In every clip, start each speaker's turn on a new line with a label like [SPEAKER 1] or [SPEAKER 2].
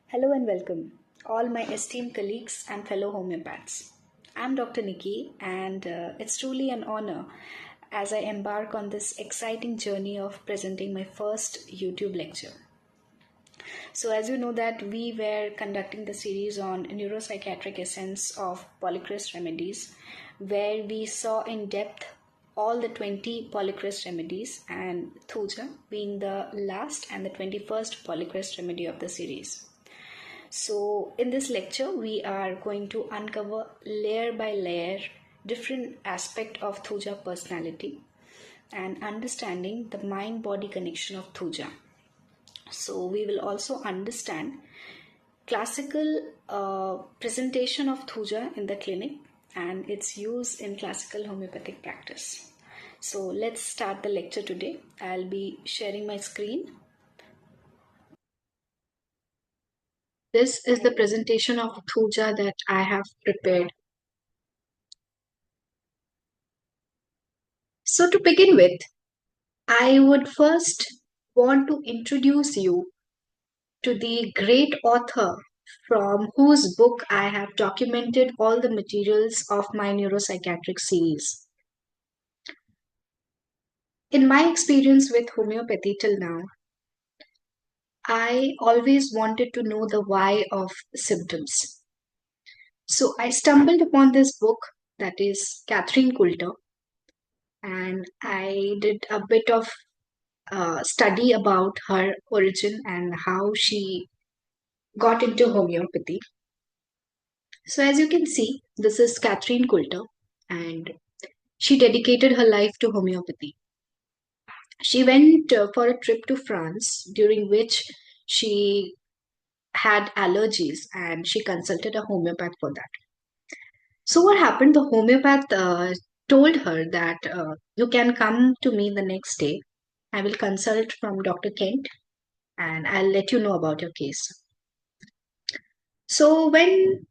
[SPEAKER 1] Hello and welcome, all my esteemed colleagues and fellow homeopaths. I'm Dr. Nikki, and it's truly an honor as I embark on this exciting journey of presenting my first YouTube lecture. So, as you know, that we were conducting the series on neuropsychiatric essence of polychrist remedies, where we saw in depth all the 20 polychrist remedies, and Thuja being the last and the 21st polychrist remedy of the series. So, in this lecture, we are going to uncover layer by layer different aspect of Thuja personality and understanding the mind-body connection of Thuja. So, we will also understand classical presentation of Thuja in the clinic and its use in classical homeopathic practice. So, let's start the lecture today. I'll be sharing my screen. This is the presentation of Thuja that I have prepared. So, to begin with, I would first want to introduce you to the great author from whose book I have documented all the materials of my neuropsychiatric series. In my experience with homeopathy till now, I always wanted to know the why of symptoms. So I stumbled upon this book, that is Catherine Coulter, and I did a bit of study about her origin and how she got into homeopathy. So, as you can see, this is Catherine Coulter, and she dedicated her life to homeopathy. She went for a trip to France, during which she had allergies and she consulted a homeopath for that. So, what happened? The homeopath told her that you can come to me the next day. I will consult from Dr. Kent and I'll let you know about your case. So when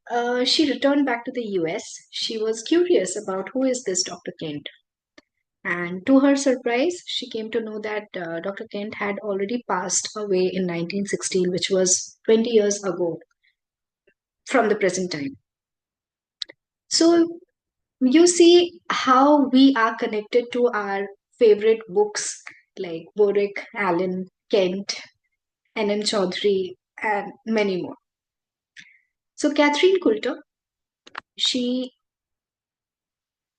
[SPEAKER 1] she returned back to the US, she was curious about who is this Dr. Kent. And to her surprise, she came to know that Dr. Kent had already passed away in 1916, which was 20 years ago from the present time. So you see how we are connected to our favorite books like Warwick, Allen, Kent, N.M. Chaudhary, and many more. So Catherine Coulter, she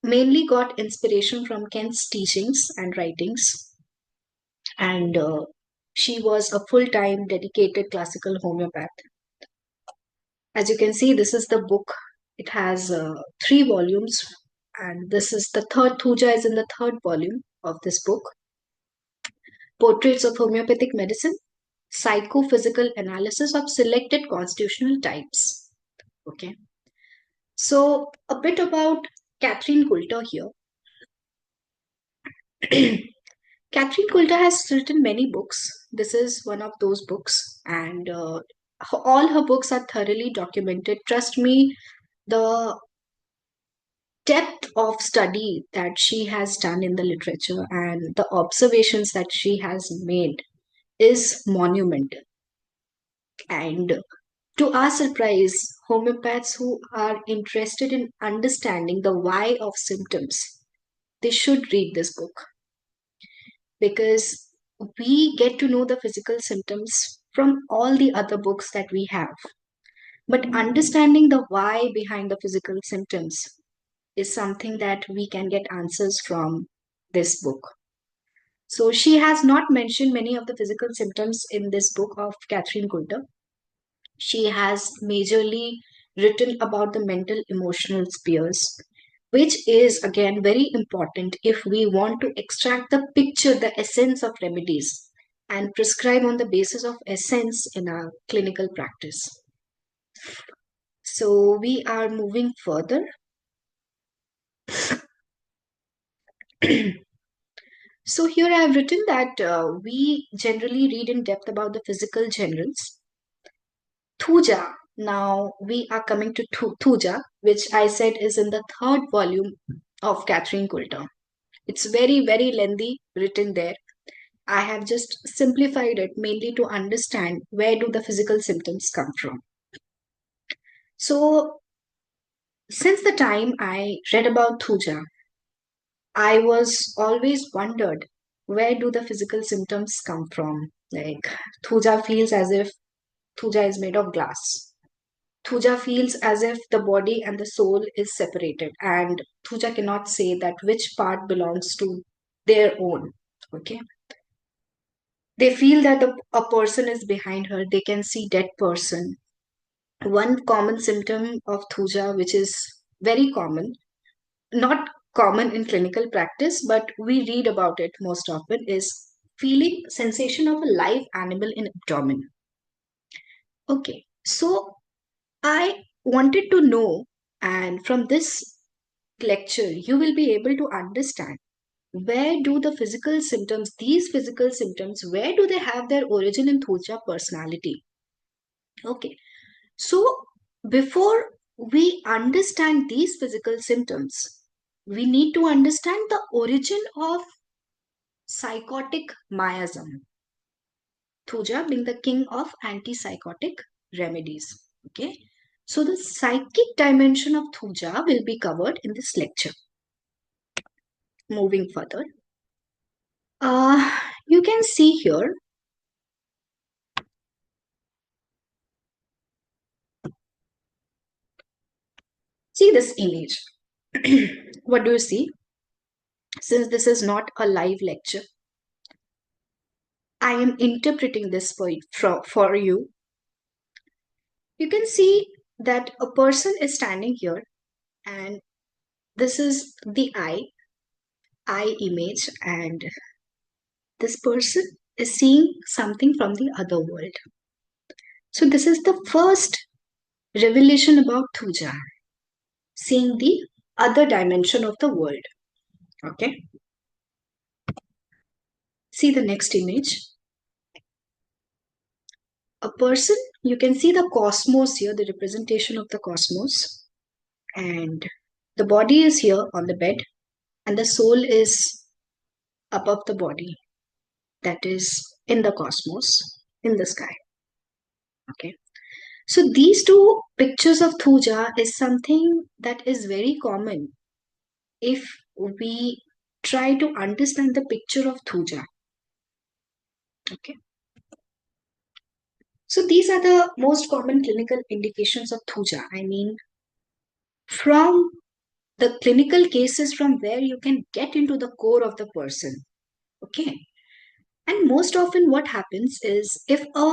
[SPEAKER 1] mainly got inspiration from Kent's teachings and writings, and she was a full time dedicated classical homeopath. As you can see, this is the book. It has 3 volumes, and this is the third. Thuja is in the third volume of this book. Portraits of Homeopathic Medicine, Psychophysical Analysis of Selected Constitutional Types. Okay. So, a bit about Catherine Coulter here. Catherine Coulter has written many books. This is one of those books, and all her books are thoroughly documented. Trust me, the depth of study that she has done in the literature and the observations that she has made is monumental. And to our surprise, homeopaths who are interested in understanding the why of symptoms, they should read this book because we get to know the physical symptoms from all the other books that we have. But understanding the why behind the physical symptoms is something that we can get answers from this book. So she has not mentioned many of the physical symptoms in this book of Catherine Coulter. She has majorly written about the mental emotional spheres, which is again very important if we want to extract the picture, the essence of remedies, and prescribe on the basis of essence in our clinical practice. So we are moving further. So here I have written that we generally read in depth about the physical generals. Thuja. Now we are coming to Thuja, which I said is in the third volume of Catherine Coulter. It's very, very lengthy written there. I have just simplified it mainly to understand where do the physical symptoms come from. So, since the time I read about Thuja, I was always wondered where do the physical symptoms come from? Like Thuja feels as if Thuja is made of glass. Thuja feels as if the body and the soul is separated, and Thuja cannot say that which part belongs to their own. Okay, they feel that a person is behind her. They can see dead person. One common symptom of Thuja, which is very common, not common in clinical practice, but we read about it most often, is feeling sensation of a live animal in abdomen. Okay, so I wanted to know, and from this lecture, you will be able to understand where do the physical symptoms, these physical symptoms, where do they have their origin in Thuja personality? Okay, so before we understand these physical symptoms, we need to understand the origin of psychotic miasm. Thuja being the king of antipsychotic remedies. Okay, so the psychic dimension of Thuja will be covered in this lecture. Moving further, uh, you can see here. See this image. What do you see? Since this is not a live lecture, I am interpreting this for you. You can see that a person is standing here, and this is the eye image, and this person is seeing something from the other world. So this is the first revelation about Thuja, seeing the other dimension of the world. Okay. See the next image. A person, you can see the cosmos here, the representation of the cosmos, and the body is here on the bed, and the soul is above the body, that is in the cosmos, in the sky. Okay. So these two pictures of Thuja is something that is very common if we try to understand the picture of Thuja. Okay. So these are the most common clinical indications of Thuja. I mean, from the clinical cases from where you can get into the core of the person. Okay. And most often what happens is if a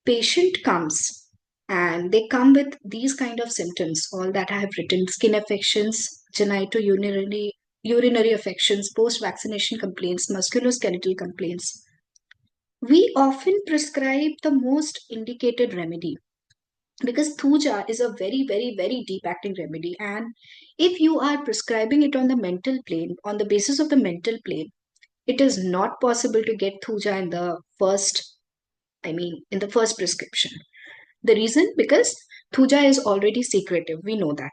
[SPEAKER 1] patient comes and they come with these kind of symptoms, all that I have written, skin affections, urinary affections, post-vaccination complaints, musculoskeletal complaints, we often prescribe the most indicated remedy because Thuja is a very, very, very deep acting remedy. And if you are prescribing it on the mental plane, on the basis of the mental plane, it is not possible to get Thuja in the first, in the first prescription. The reason? Because Thuja is already secretive. We know that.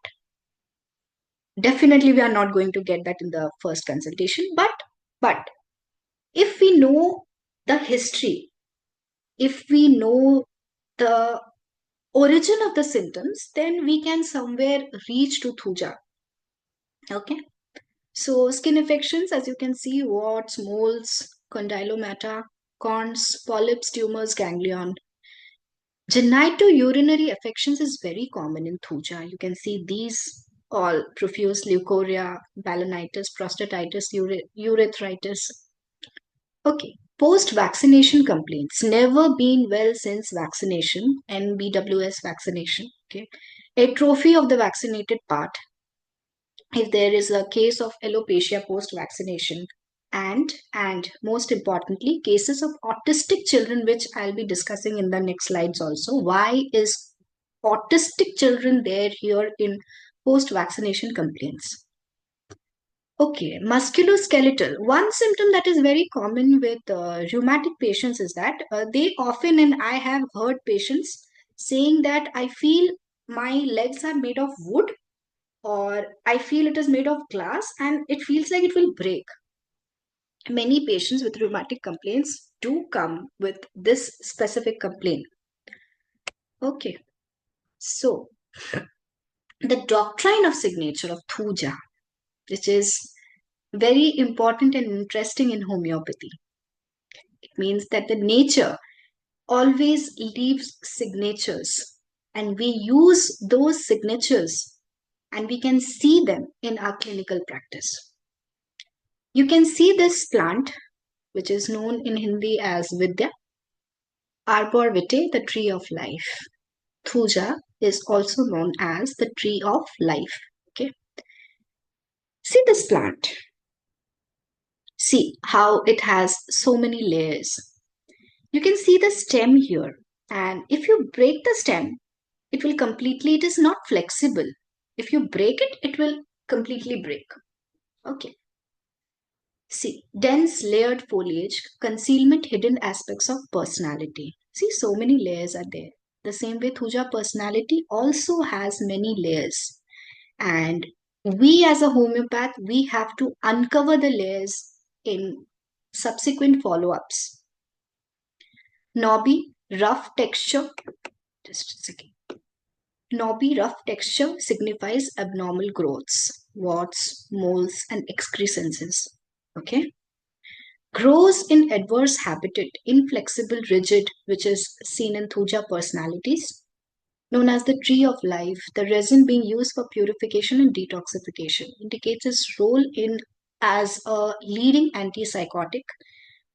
[SPEAKER 1] Definitely, we are not going to get that in the first consultation. But if we know the history, if we know the origin of the symptoms, then we can somewhere reach to Thuja. Okay. So skin infections, as you can see, warts, moles, condylomata, corns, polyps, tumors, ganglion. Genitourinary affections is very common in Thuja. You can see these all: profuse leukorrhea, balanitis, prostatitis, urethritis. Okay, post-vaccination complaints. Never been well since vaccination, NBWS vaccination. Okay, atrophy of the vaccinated part. If there is a case of alopecia post-vaccination, and most importantly, cases of autistic children, which I'll be discussing in the next slides also. Why is autistic children there here in post-vaccination complaints? Okay, musculoskeletal. One symptom that is very common with rheumatic patients is that they often, and I have heard patients saying that I feel my legs are made of wood, or I feel it is made of glass and it feels like it will break. Many patients with rheumatic complaints do come with this specific complaint. Okay, so the doctrine of signature of Thuja, which is very important and interesting in homeopathy. It means that the nature always leaves signatures, and we use those signatures and we can see them in our clinical practice. You can see this plant, which is known in Hindi as Vidya, Arbor Vitae, the tree of life. Thuja is also known as the tree of life. Okay, see this plant. See how it has so many layers. You can see the stem here, and if you break the stem, it is not flexible. If you break it, it will completely break. Okay. See, dense layered foliage, concealment, hidden aspects of personality. See, so many layers are there. The same way Thuja personality also has many layers. And we as a homeopath, we have to uncover the layers in subsequent follow-ups. Knobby, rough texture. Just a second. Knobby, rough texture signifies abnormal growths, warts, moles, and excrescences. Okay. Grows in adverse habitat, inflexible, rigid, which is seen in Thuja personalities, known as the tree of life. The resin being used for purification and detoxification indicates its role in as a leading antipsychotic,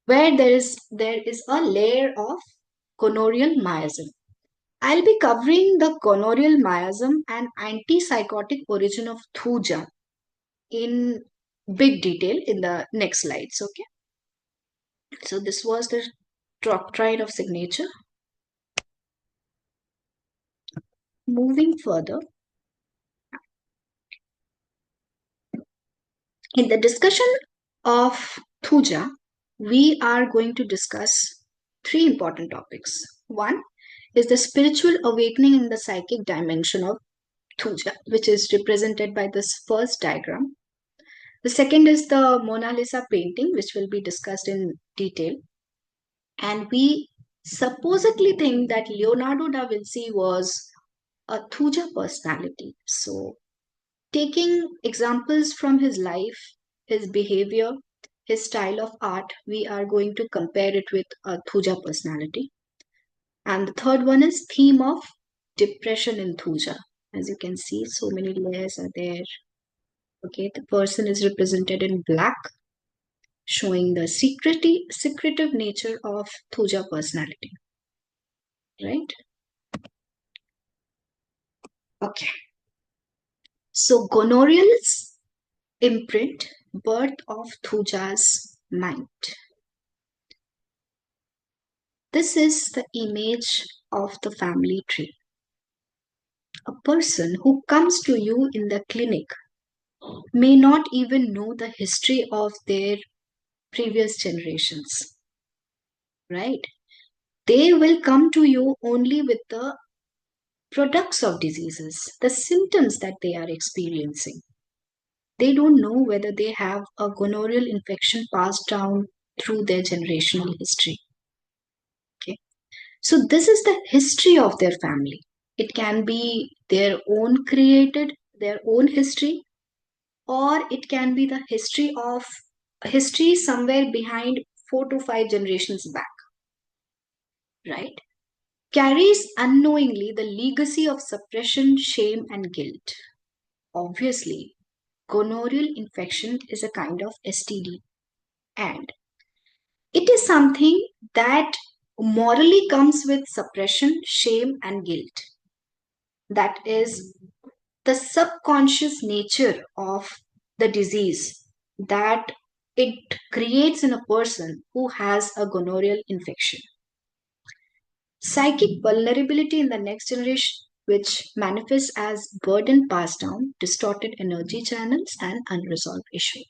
[SPEAKER 1] where there is a layer of gonorial miasm. I'll be covering the gonorial miasm and antipsychotic origin of Thuja in big detail in the next slides. Okay. So this was the doctrine of signature. Moving further, in the discussion of Thuja, we are going to discuss three important topics. One is the spiritual awakening in the psychic dimension of Thuja, which is represented by this first diagram. The second is the Mona Lisa painting, which will be discussed in detail. And we supposedly think that Leonardo da Vinci was a Thuja personality. So, taking examples from his life, his behavior, his style of art, we are going to compare it with a Thuja personality. And the third one is theme of depression in Thuja. As you can see, so many layers are there. Okay, the person is represented in black, showing the secretive nature of Thuja personality. Right? Okay. So Gonorial's imprint, birth of Thuja's mind. This is the image of the family tree. A person who comes to you in the clinic may not even know the history of their previous generations, right? They will come to you only with the products of diseases, the symptoms that they are experiencing. They don't know whether they have a gonorrheal infection passed down through their generational history. Okay. So this is the history of their family. It can be their own created, their own history, or it can be the history somewhere behind 4 to 5 generations back, right? Carries unknowingly the legacy of suppression, shame, and guilt. Obviously, gonorrheal infection is a kind of STD, and it is something that morally comes with suppression, shame, and guilt. That is the subconscious nature of the disease that it creates in a person who has a gonorrheal infection. Psychic vulnerability in the next generation, which manifests as burden passed down, distorted energy channels, and unresolved issue.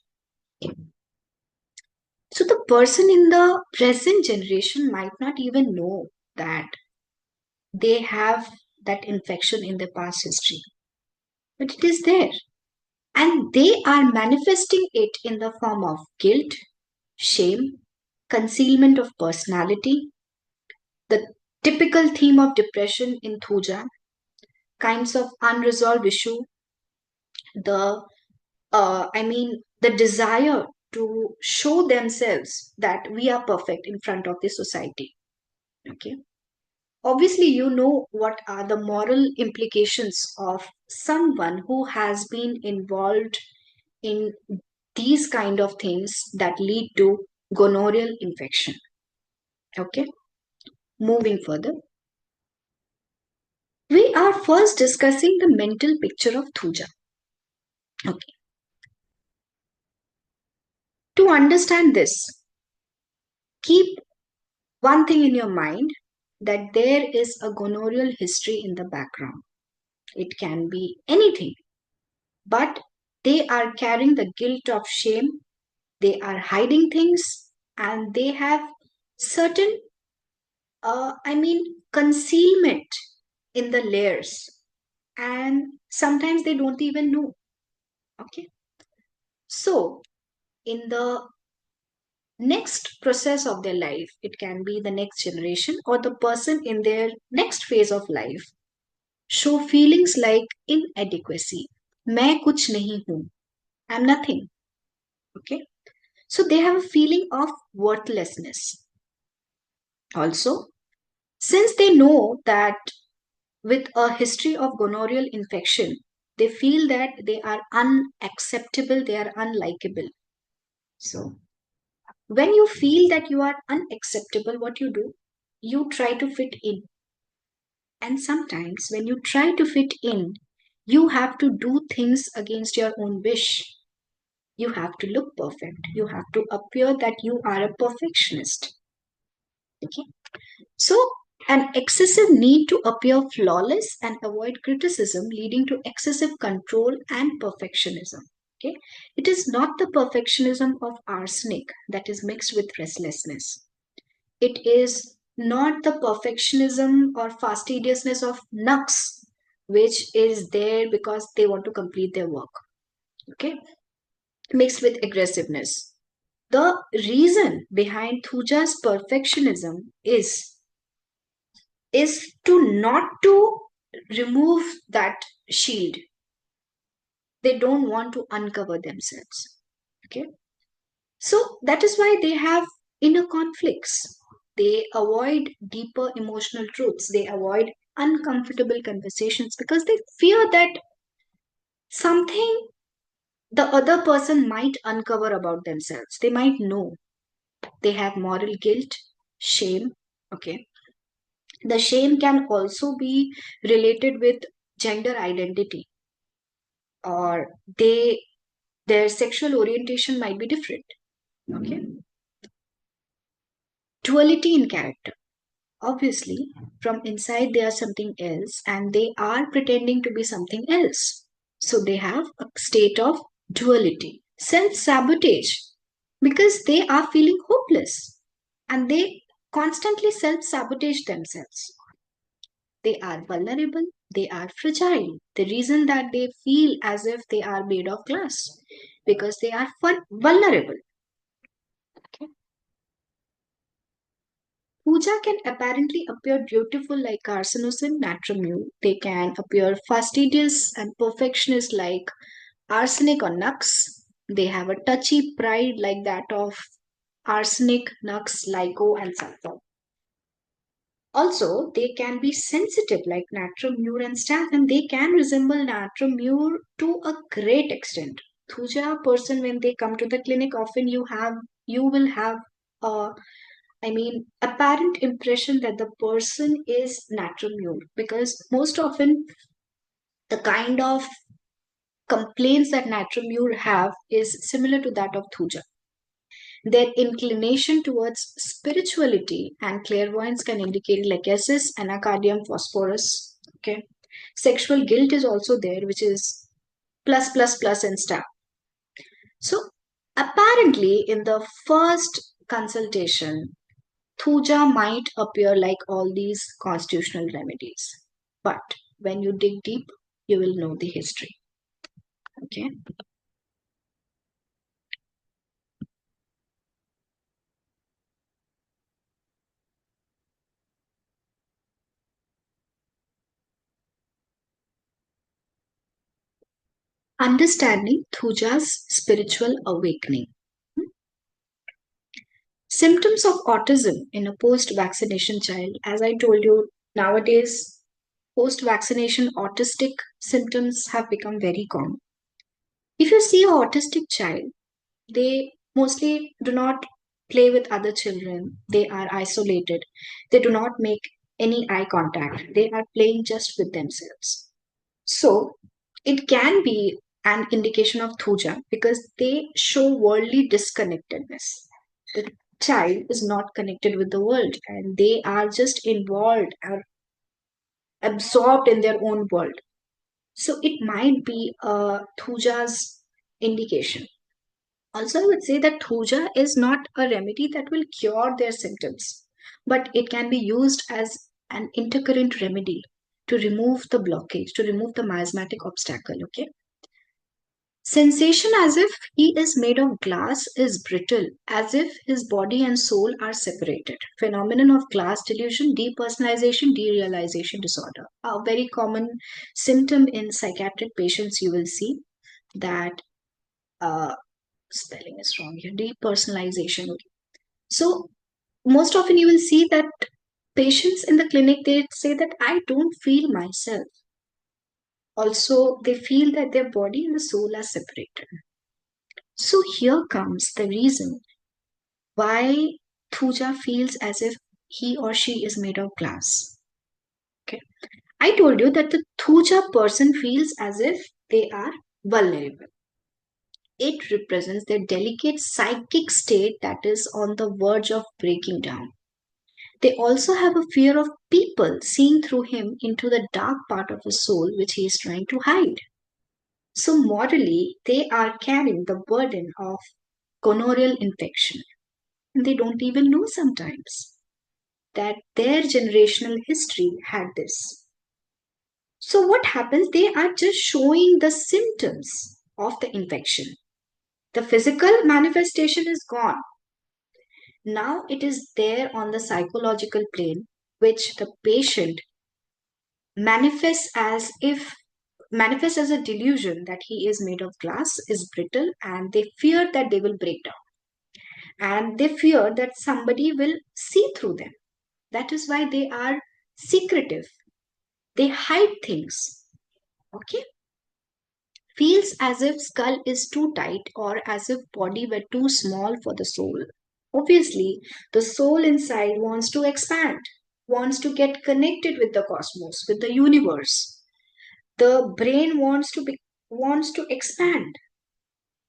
[SPEAKER 1] So the person in the present generation might not even know that they have that infection in their past history, but it is there. And they are manifesting it in the form of guilt, shame, concealment of personality, the typical theme of depression in Thuja, kinds of unresolved issue, the the desire to show themselves that we are perfect in front of the society. Okay. Obviously, you know what are the moral implications of someone who has been involved in these kind of things that lead to gonorrheal infection. Okay. Moving further, we are first discussing the mental picture of Thuja. Okay. To understand this, keep one thing in your mind, that there is a gonorrheal history in the background. It can be anything, but they are carrying the guilt of shame, they are hiding things, and they have certain, concealment in the layers, and sometimes they don't even know. Okay. So, in the next process of their life, it can be the next generation or the person in their next phase of life, show feelings like inadequacy. मैं कुछ नहीं हूँ. I'm nothing. Okay. So they have a feeling of worthlessness. Also, since they know that with a history of gonorrheal infection, they feel that they are unacceptable, they are unlikable. So when you feel that you are unacceptable, what you do? You try to fit in. And sometimes when you try to fit in, you have to do things against your own wish. You have to look perfect. You have to appear that you are a perfectionist. Okay. So, an excessive need to appear flawless and avoid criticism, leading to excessive control and perfectionism. Okay. It is not the perfectionism of arsenic that is mixed with restlessness. It is not the perfectionism or fastidiousness of nux, which is there because they want to complete their work. Okay. Mixed with aggressiveness. The reason behind Thuja's perfectionism is to not to remove that shield. They don't want to uncover themselves. Okay. So that is why they have inner conflicts. They avoid deeper emotional truths. They avoid uncomfortable conversations because they fear that something the other person might uncover about themselves. They might know. They have moral guilt, shame. Okay. The shame can also be related with gender identity, or their sexual orientation might be different. Okay. Duality in character. Obviously, from inside they are something else and they are pretending to be something else. So they have a state of duality, self sabotage, because they are feeling hopeless and they constantly self sabotage themselves. They are vulnerable, they are fragile. The reason that they feel as if they are made of glass, because they are vulnerable. Okay. Puja can apparently appear beautiful like carcinosin natramune. They can appear fastidious and perfectionist like arsenic or nux. They have a touchy pride like that of arsenic, nux, lyco, and sulfur. Also, they can be sensitive like natrum mure and staph, and they can resemble natrum mure to a great extent. Thuja person, when they come to the clinic, often you will have a apparent impression that the person is natrum mure, because most often the kind of complaints that natrum mure have is similar to that of Thuja. Their inclination towards spirituality and clairvoyance can indicate lechesis, anacardium, phosphorus. Okay. Sexual guilt is also there, which is plus, plus, plus, and star. So, apparently, in the first consultation, Thuja might appear like all these constitutional remedies. But when you dig deep, you will know the history. Okay. Understanding Thuja's spiritual awakening. Symptoms of autism in a post vaccination child. As I told you, nowadays, post vaccination autistic symptoms have become very common. If you see an autistic child, they mostly do not play with other children, they are isolated, they do not make any eye contact, they are playing just with themselves. So, it can be an indication of Thuja because they show worldly disconnectedness. The child is not connected with the world and they are just involved or absorbed in their own world. So, it might be a Thuja's indication. Also, I would say that Thuja is not a remedy that will cure their symptoms, but it can be used as an intercurrent remedy to remove the blockage, to remove the miasmatic obstacle. Okay. Sensation as if he is made of glass is brittle, as if his body and soul are separated. Phenomenon of glass delusion, depersonalization, derealization disorder. A very common symptom in psychiatric patients you will see that uh, spelling is wrong here, depersonalization. So most often you will see that patients in the clinic, they say that I don't feel myself. Also, they feel that their body and the soul are separated. So here comes the reason why Thuja feels as if he or she is made of glass. Okay. I told you that the Thuja person feels as if they are vulnerable. It represents their delicate psychic state that is on the verge of breaking down. They also have a fear of people seeing through him into the dark part of his soul which he is trying to hide. So, morally, they are carrying the burden of gonorrheal infection. And they don't even know sometimes that their generational history had this. So, what happens? They are just showing the symptoms of the infection. The physical manifestation is gone. Now it is there on the psychological plane, which the patient manifests as if manifests as a delusion that he is made of glass, is brittle, and they fear that they will break down. And they fear that somebody will see through them. That is why they are secretive. They hide things. Okay? Feels as if skull is too tight or as if body were too small for the soul. Obviously, the soul inside wants to expand, wants to get connected with the cosmos, with the universe. The brain wants to expand.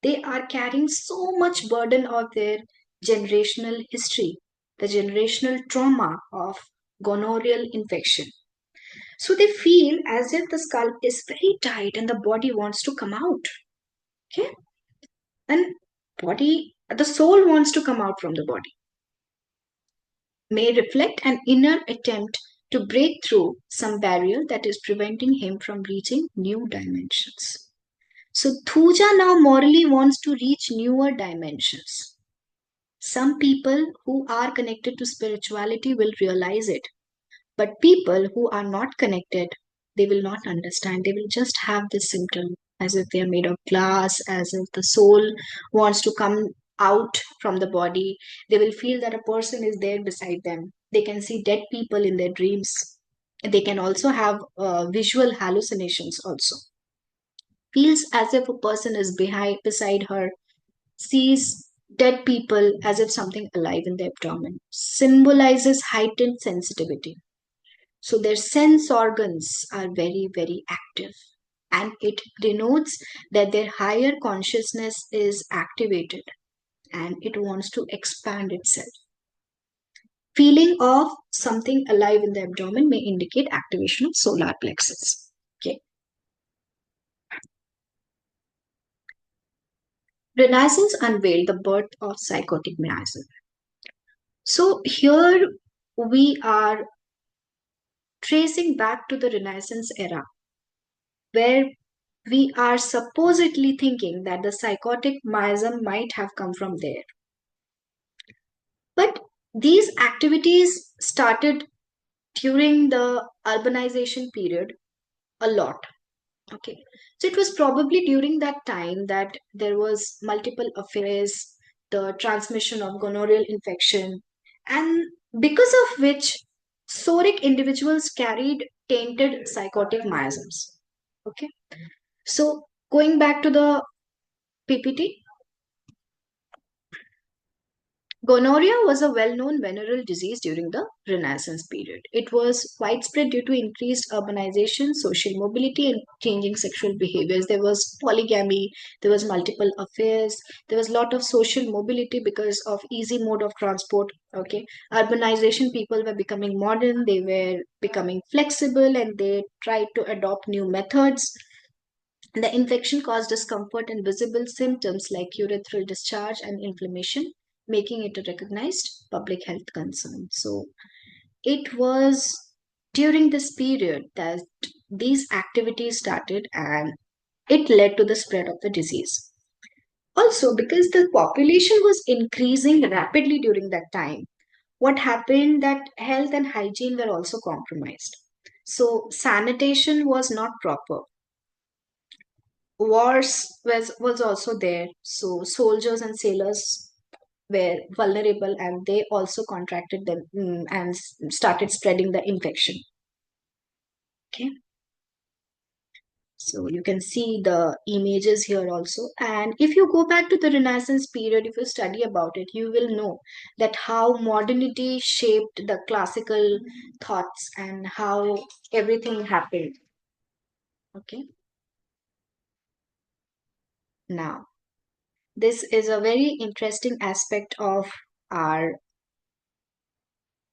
[SPEAKER 1] They are carrying so much burden of their generational history, the generational trauma of gonorrheal infection. So they feel as if the skull is very tight and the body wants to come out. Okay? And the soul wants to come out from the body. May reflect an inner attempt to break through some barrier that is preventing him from reaching new dimensions. So Thuja now morally wants to reach newer dimensions. Some people who are connected to spirituality will realize it, but people who are not connected, they will not understand. They will just have this symptom as if they are made of glass, as if the soul wants to come out from the body. They will feel that a person is there beside them. They can see dead people in their dreams. They can also have visual hallucinations also. Feels as if a person is beside her, sees dead people as if something alive in the abdomen, symbolizes heightened sensitivity. So their sense organs are very, very active. And it denotes that their higher consciousness is activated and it wants to expand itself. Feeling of something alive in the abdomen may indicate activation of solar plexus. Okay. Renaissance unveiled the birth of psychotic miasm. So here we are tracing back to the Renaissance era, where we are supposedly thinking that the psychotic miasm might have come from there. But these activities started during the urbanization period a lot. Okay. So it was probably during that time that there was multiple affairs, the transmission of gonorrheal infection, and because of which psoric individuals carried tainted psychotic miasms. Okay. So going back to the PPT, gonorrhea was a well known venereal disease during the Renaissance period. It was widespread due to increased urbanization, social mobility, and changing sexual behaviors. There was polygamy, there was multiple affairs, there was a lot of social mobility because of easy mode of transport. Okay, urbanization, people were becoming modern, they were becoming flexible, and they tried to adopt new methods. The infection caused discomfort and visible symptoms like urethral discharge and inflammation, making it a recognized public health concern. So, it was during this period that these activities started and it led to the spread of the disease. Also, because the population was increasing rapidly during that time, what happened that health and hygiene were also compromised. So, sanitation was not proper, wars was also there, so soldiers and sailors were vulnerable and they also contracted them, and started spreading the infection. Okay, so you can see the images here also, and if you go back to the Renaissance period, if you study about it, you will know that how modernity shaped the classical thoughts and how everything happened. Okay, now this is a very interesting aspect of our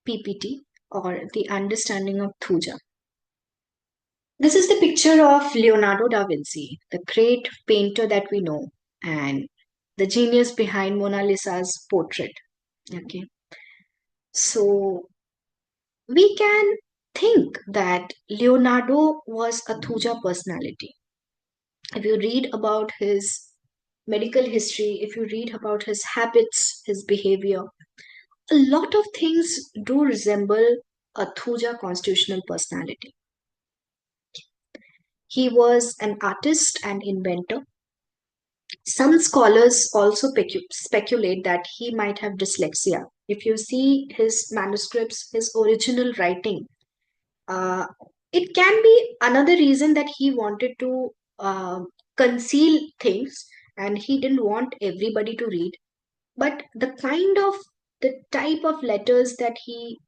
[SPEAKER 1] PPT, or the understanding of Thuja. This is the picture of Leonardo da Vinci, the great painter that we know, and the genius behind Mona Lisa's portrait. Okay, so we can think that Leonardo was a Thuja personality. If you read about his medical history, if you read about his habits, his behavior, a lot of things do resemble a Thuja constitutional personality. He was an artist and inventor. Some scholars also speculate that he might have dyslexia. If you see his manuscripts, his original writing, uh, it can be another reason that he wanted to conceal things and he didn't want everybody to read. But the type of letters that he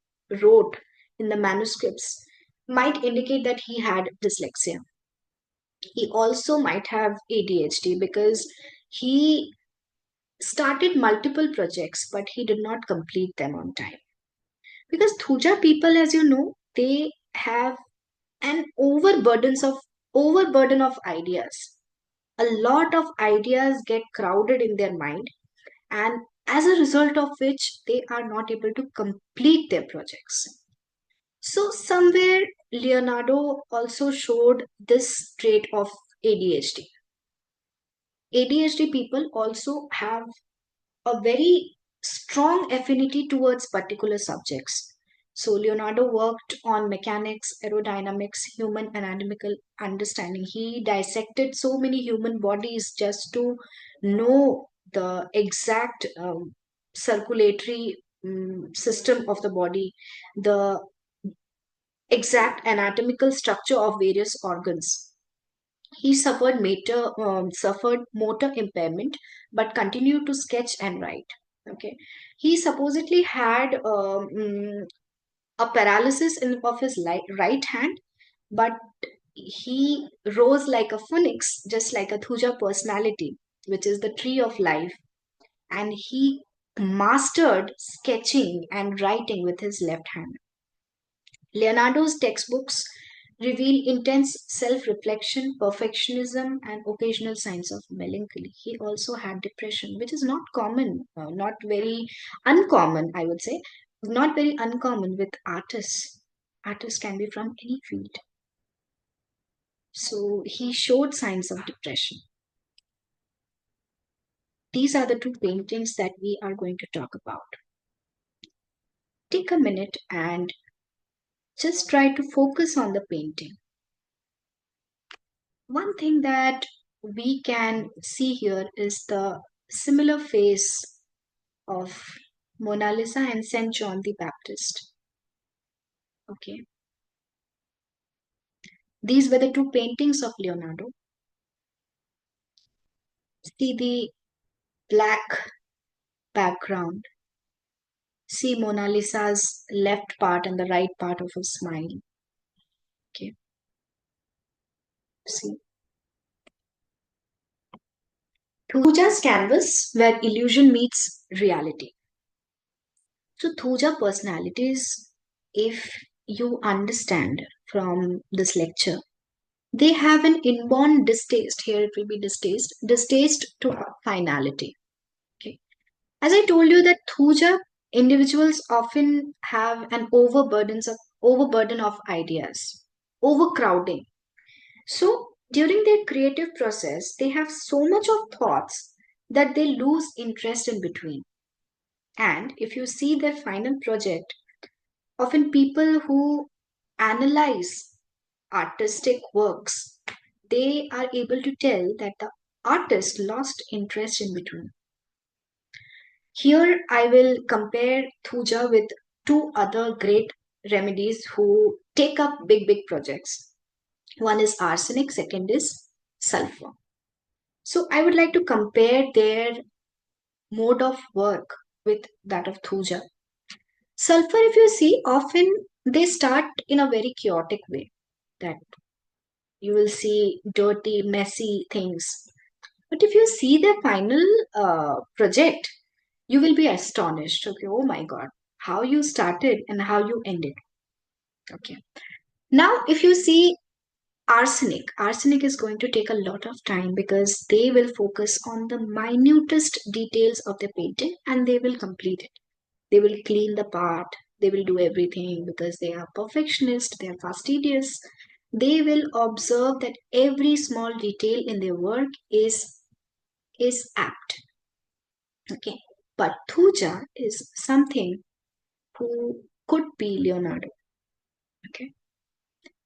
[SPEAKER 1] wrote in the manuscripts might indicate that he had dyslexia. He also might have ADHD because he started multiple projects, but he did not complete them on time. Because Thuja people, as you know, they have an overburden of ideas. A lot of ideas get crowded in their mind, and as a result of which, they are not able to complete their projects. So somewhere Leonardo also showed this trait of ADHD. ADHD people also have a very strong affinity towards particular subjects. So Leonardo worked on mechanics, aerodynamics, human anatomical understanding. He dissected so many human bodies just to know the exact circulatory system of the body, the exact anatomical structure of various organs. He suffered motor impairment, but continued to sketch and write. Okay, he supposedly had a paralysis of his right hand, but he rose like a phoenix, just like a Thuja personality, which is the tree of life, and he mastered sketching and writing with his left hand. Leonardo's textbooks reveal intense self reflection, perfectionism, and occasional signs of melancholy. He also had depression, which is not common, not very uncommon, I would say, not very uncommon with artists. Artists can be from any field. So he showed signs of depression. These are the two paintings that we are going to talk about. Take a minute and just try to focus on the painting. One thing that we can see here is the similar face of Mona Lisa and St. John the Baptist. Okay, these were the two paintings of Leonardo. See the black background. See Mona Lisa's left part and the right part of her smile. Okay, see. Thuja's canvas where illusion meets reality. So Thuja personalities, if you understand from this lecture, they have an inborn distaste. Here it will be distaste to finality. Okay. As I told you that Thuja individuals often have an overburden of ideas, overcrowding. So during their creative process, they have so much of thoughts that they lose interest in between. And if you see their final project, often people who analyze artistic works, they are able to tell that the artist lost interest in between. Here I will compare Thuja with two other great remedies who take up big projects. One is arsenic, second is sulfur. So I would like to compare their mode of work with that of Thuja. Sulfur, if you see, often they start in a very chaotic way. That you will see dirty, messy things. But if you see the final project, you will be astonished. Okay, oh my God, how you started and how you ended. Okay. Now, if you see arsenic is going to take a lot of time because they will focus on the minutest details of the painting and they will complete it. They will clean the part, they will do everything because they are perfectionist, they are fastidious. They will observe that every small detail in their work is apt. Okay. But Thuja is something who could be Leonardo. Okay.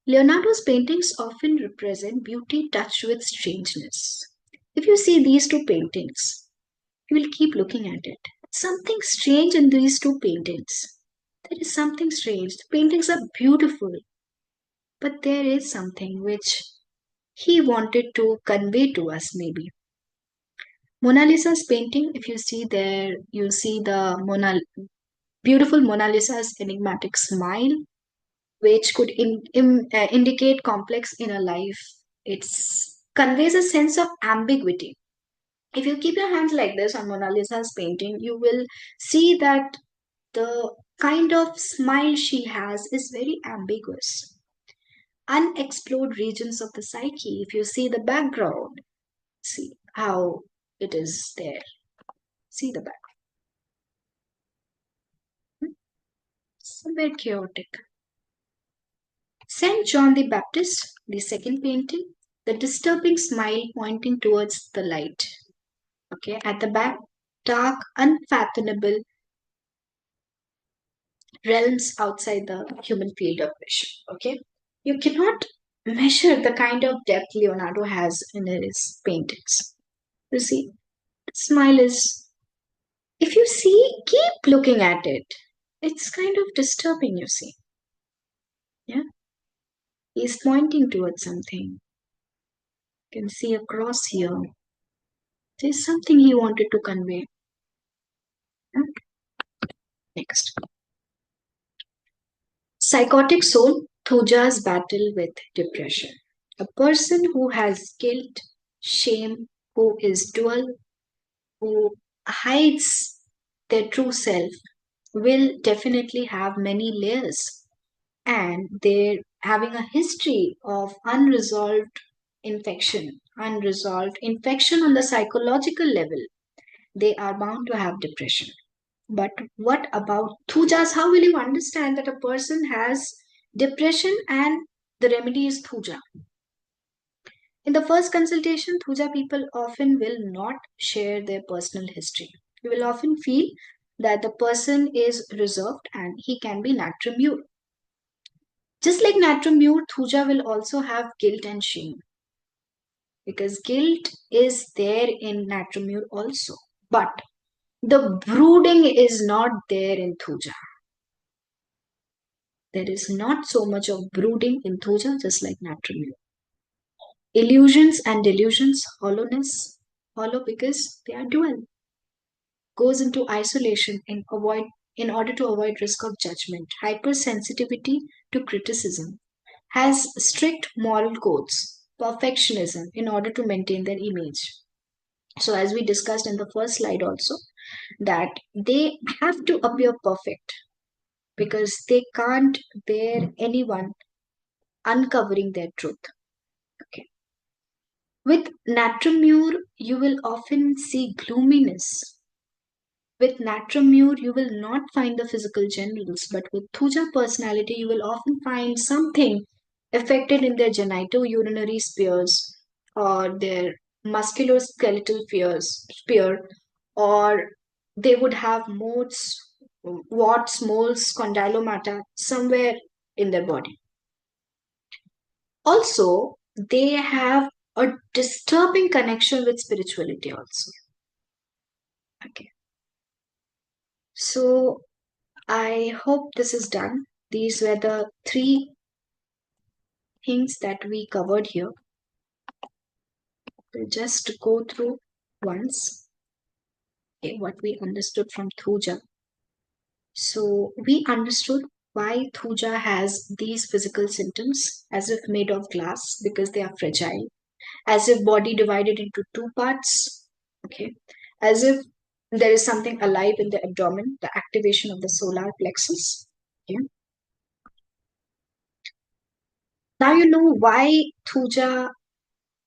[SPEAKER 1] Leonardo's paintings often represent beauty touched with strangeness. If you see these two paintings, you will keep looking at it. Something strange in these two paintings. There is something strange. The paintings are beautiful, but there is something which he wanted to convey to us, maybe. Mona Lisa's painting, if you see there, you see the beautiful Mona Lisa's enigmatic smile, which could indicate complex inner life. It conveys a sense of ambiguity. If you keep your hands like this on Mona Lisa's painting, you will see that the kind of smile she has is very ambiguous. Unexplored regions of the psyche. If you see the background, see how it is there. See the background. Somewhere chaotic. St. John the Baptist, the second painting, the disturbing smile pointing towards the light. Okay, at the back, dark, unfathomable realms outside the human field of vision. Okay, you cannot measure the kind of depth Leonardo has in his paintings. You see, the smile is, if you see, keep looking at it. It's kind of disturbing, you see. Yeah, he's pointing towards something. You can see across here. There's something he wanted to convey. Yeah? Next. Psychotic soul, Thuja's battle with depression. A person who has guilt, shame, who is dual, who hides their true self, will definitely have many layers. And they're having a history of unresolved infection on the psychological level. They are bound to have depression. But what about Thujas? How will you understand that a person has depression and the remedy is Thuja? In the first consultation, Thuja people often will not share their personal history. You will often feel that the person is reserved and he can be natrimure. Just like natrimure, Thuja will also have guilt and shame. because guilt is there in Natramure also. But the brooding is not there in Thuja. There is not so much of brooding in Thuja, just like Natramure. Illusions and delusions, hollowness, hollow because they are dual, goes into isolation in order to avoid risk of judgment, hypersensitivity to criticism, has strict moral codes, perfectionism in order to maintain their image. So, as we discussed in the first slide, also, that they have to appear perfect because they can't bear anyone uncovering their truth. Okay. With Natramure, you will often see gloominess. With Natramure, you will not find the physical generals, but with Thuja personality, you will often find something affected in their genitourinary spheres or their musculoskeletal sphere, or they would have modes, warts, moles, condylomata somewhere in their body. Also, they have a disturbing connection with spirituality also. Okay. So I hope this is done. These were the three things that we covered here. We'll just go through once what we understood from Thuja. So we understood why Thuja has these physical symptoms as if made of glass because they are fragile, as if body divided into two parts, okay, as if there is something alive in the abdomen, the activation of the solar plexus. Okay. Now you know why Thuja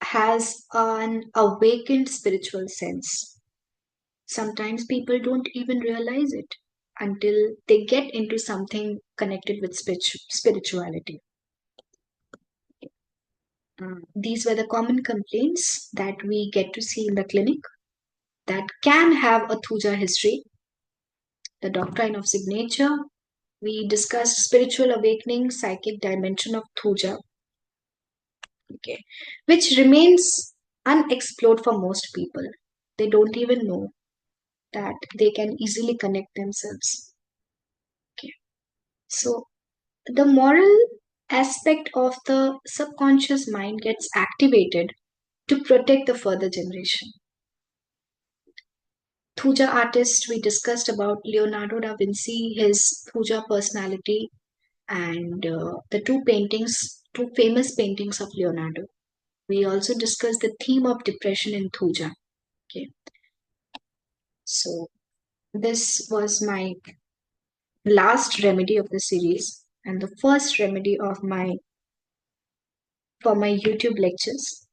[SPEAKER 1] has an awakened spiritual sense. Sometimes people don't even realize it until they get into something connected with spirituality. These were the common complaints that we get to see in the clinic that can have a Thuja history. The doctrine of signature, we discussed spiritual awakening, psychic dimension of Thuja, okay, which remains unexplored for most people. They don't even know that they can easily connect themselves. Okay. So the moral aspect of the subconscious mind gets activated to protect the further generation. Thuja artist, we discussed about Leonardo da Vinci, his Thuja personality, and the two famous paintings of Leonardo. We also discussed the theme of depression in Thuja. Okay, so this was my last remedy of the series and the first remedy of my for my YouTube lectures.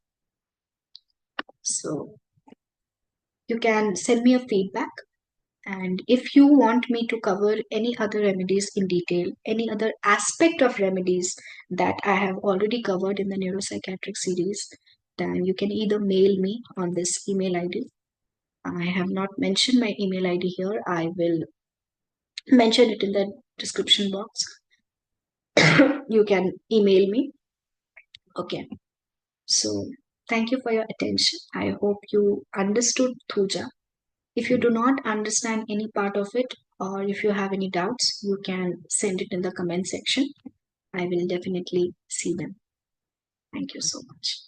[SPEAKER 1] So you can send me a feedback, and if you want me to cover any other remedies in detail, any other aspect of remedies that I have already covered in the neuropsychiatric series, then you can either mail me on this email ID. I have not mentioned my email ID here. I will mention it in the description box. You can email me. Okay. So thank you for your attention. I hope you understood Thuja. If you do not understand any part of it, or if you have any doubts, you can send it in the comment section. I will definitely see them. Thank you so much.